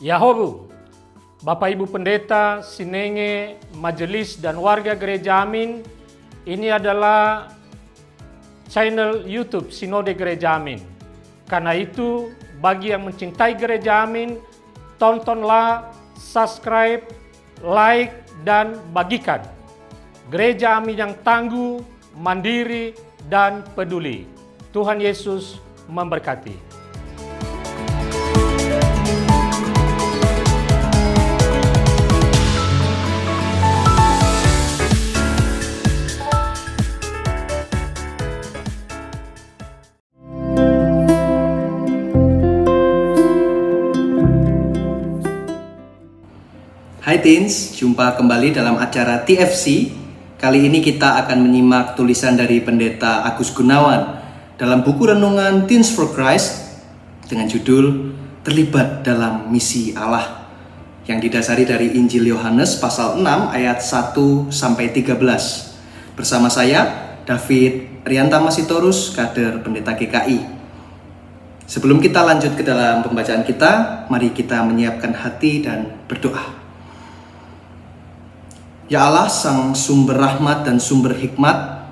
Yahobu, Bapak Ibu Pendeta, Sinenge, Majelis dan warga Gereja Amin, ini adalah channel YouTube Sinode Gereja Amin. Karena itu, bagi yang mencintai Gereja Amin, tontonlah, subscribe, like, dan bagikan. Gereja Amin yang tangguh, mandiri, dan peduli. Tuhan Yesus memberkati. Hai Teens, jumpa kembali dalam acara TFC. Kali ini kita akan menyimak tulisan dari Pendeta Agus Gunawan dalam buku renungan Teens for Christ dengan judul Terlibat dalam Misi Allah, yang didasari dari Injil Yohanes pasal 6 ayat 1-13. Bersama saya, David Riantama Sitorus, kader Pendeta GKI. Sebelum kita lanjut ke dalam pembacaan kita, mari kita menyiapkan hati dan berdoa. Ya Allah, Sang Sumber Rahmat dan Sumber Hikmat,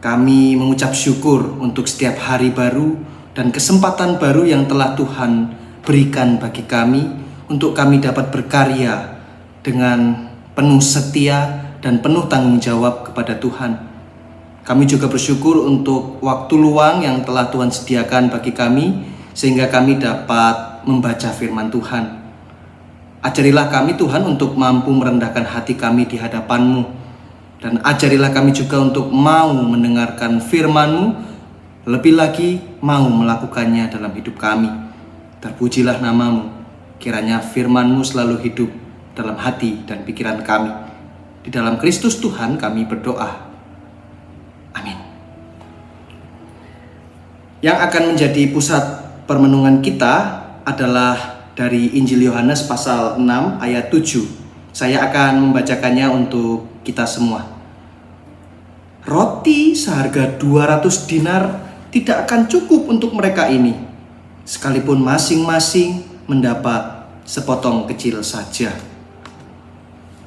kami mengucap syukur untuk setiap hari baru dan kesempatan baru yang telah Tuhan berikan bagi kami untuk kami dapat berkarya dengan penuh setia dan penuh tanggung jawab kepada Tuhan. Kami juga bersyukur untuk waktu luang yang telah Tuhan sediakan bagi kami sehingga kami dapat membaca firman Tuhan. Ajarilah kami Tuhan untuk mampu merendahkan hati kami di hadapan-Mu. Dan ajarilah kami juga untuk mau mendengarkan firman-Mu, lebih lagi mau melakukannya dalam hidup kami. Terpujilah nama-Mu, kiranya firman-Mu selalu hidup dalam hati dan pikiran kami. Di dalam Kristus Tuhan kami berdoa. Amin. Yang akan menjadi pusat permenungan kita adalah dari Injil Yohanes pasal 6 ayat 7. Saya akan membacakannya untuk kita semua. Roti seharga 200 dinar tidak akan cukup untuk mereka ini, sekalipun masing-masing mendapat sepotong kecil saja.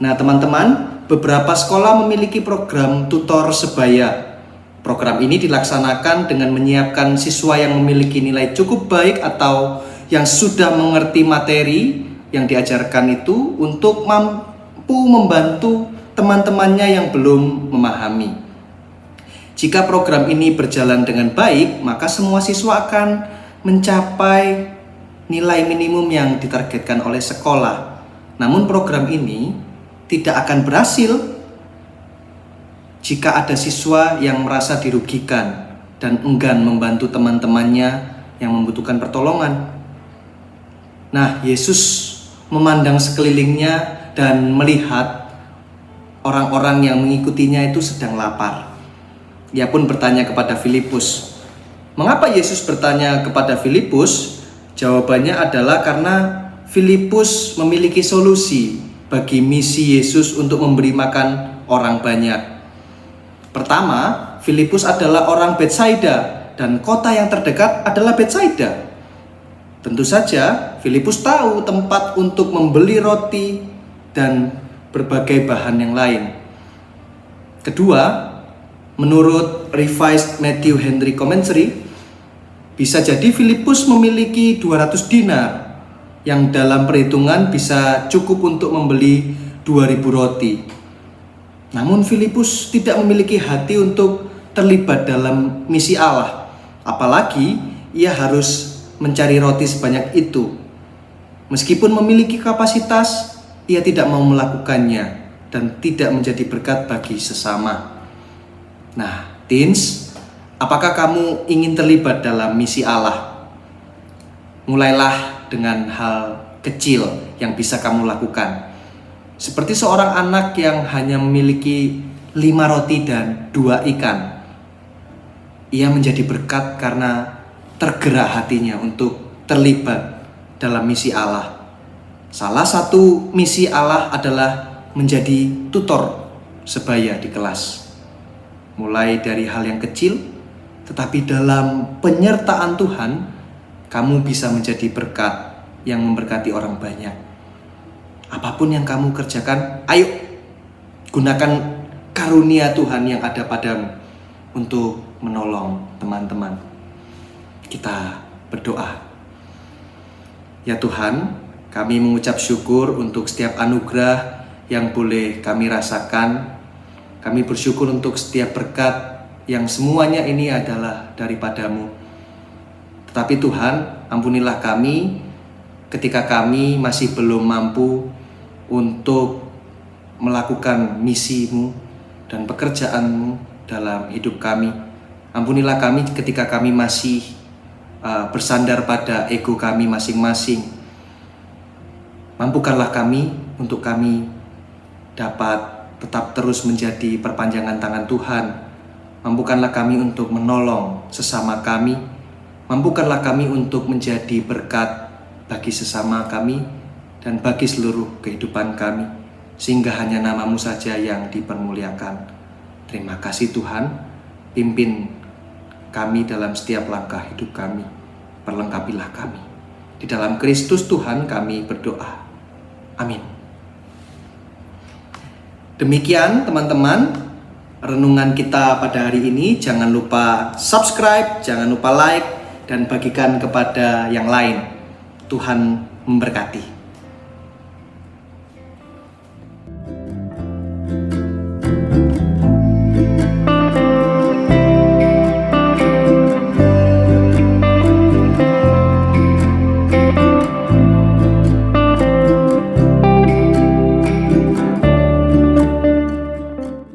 Nah teman-teman, beberapa sekolah memiliki program tutor sebaya. Program ini dilaksanakan dengan menyiapkan siswa yang memiliki nilai cukup baik atau yang sudah mengerti materi yang diajarkan itu untuk mampu membantu teman-temannya yang belum memahami. Jika program ini berjalan dengan baik, maka semua siswa akan mencapai nilai minimum yang ditargetkan oleh sekolah. Namun program ini tidak akan berhasil jika ada siswa yang merasa dirugikan dan enggan membantu teman-temannya yang membutuhkan pertolongan. Nah, Yesus memandang sekelilingnya dan melihat orang-orang yang mengikutinya itu sedang lapar. Ia pun bertanya kepada Filipus. Mengapa Yesus bertanya kepada Filipus? Jawabannya adalah karena Filipus memiliki solusi bagi misi Yesus untuk memberi makan orang banyak. Pertama, Filipus adalah orang Betsaida dan kota yang terdekat adalah Betsaida. Tentu saja, Filipus tahu tempat untuk membeli roti dan berbagai bahan yang lain. Kedua, menurut Revised Matthew Henry Commentary, bisa jadi Filipus memiliki 200 dinar yang dalam perhitungan bisa cukup untuk membeli 2000 roti. Namun Filipus tidak memiliki hati untuk terlibat dalam misi Allah, apalagi ia harus mencari roti sebanyak itu. Meskipun memiliki kapasitas, ia tidak mau melakukannya dan tidak menjadi berkat bagi sesama. Nah, teens, apakah kamu ingin terlibat dalam misi Allah? Mulailah dengan hal kecil yang bisa kamu lakukan. Seperti seorang anak yang hanya memiliki 5 roti dan 2 ikan. Ia menjadi berkat karena tergerak hatinya untuk terlibat dalam misi Allah. Salah satu misi Allah adalah menjadi tutor sebaya di kelas. Mulai dari hal yang kecil, tetapi dalam penyertaan Tuhan, kamu bisa menjadi berkat yang memberkati orang banyak. Apapun yang kamu kerjakan, ayo gunakan karunia Tuhan yang ada padamu untuk menolong teman-teman. Kita berdoa. Ya Tuhan, kami mengucap syukur untuk setiap anugerah yang boleh kami rasakan. Kami bersyukur untuk setiap berkat yang semuanya ini adalah daripadamu. Tetapi Tuhan, ampunilah kami ketika kami masih belum mampu untuk melakukan misimu dan pekerjaanmu dalam hidup kami. Ampunilah kami ketika kami masih bersandar pada ego kami masing-masing. Mampukanlah kami untuk kami dapat tetap terus menjadi perpanjangan tangan Tuhan. Mampukanlah kami untuk menolong sesama kami. Mampukanlah kami untuk menjadi berkat bagi sesama kami dan bagi seluruh kehidupan kami, sehingga hanya nama-Mu saja yang dipermuliakan. Terima kasih Tuhan, pimpin kami dalam setiap langkah hidup kami. Perlengkapilah kami. Di dalam Kristus Tuhan kami berdoa. Amin. Demikian teman-teman, renungan kita pada hari ini. Jangan lupa subscribe, jangan lupa like, dan bagikan kepada yang lain. Tuhan memberkati.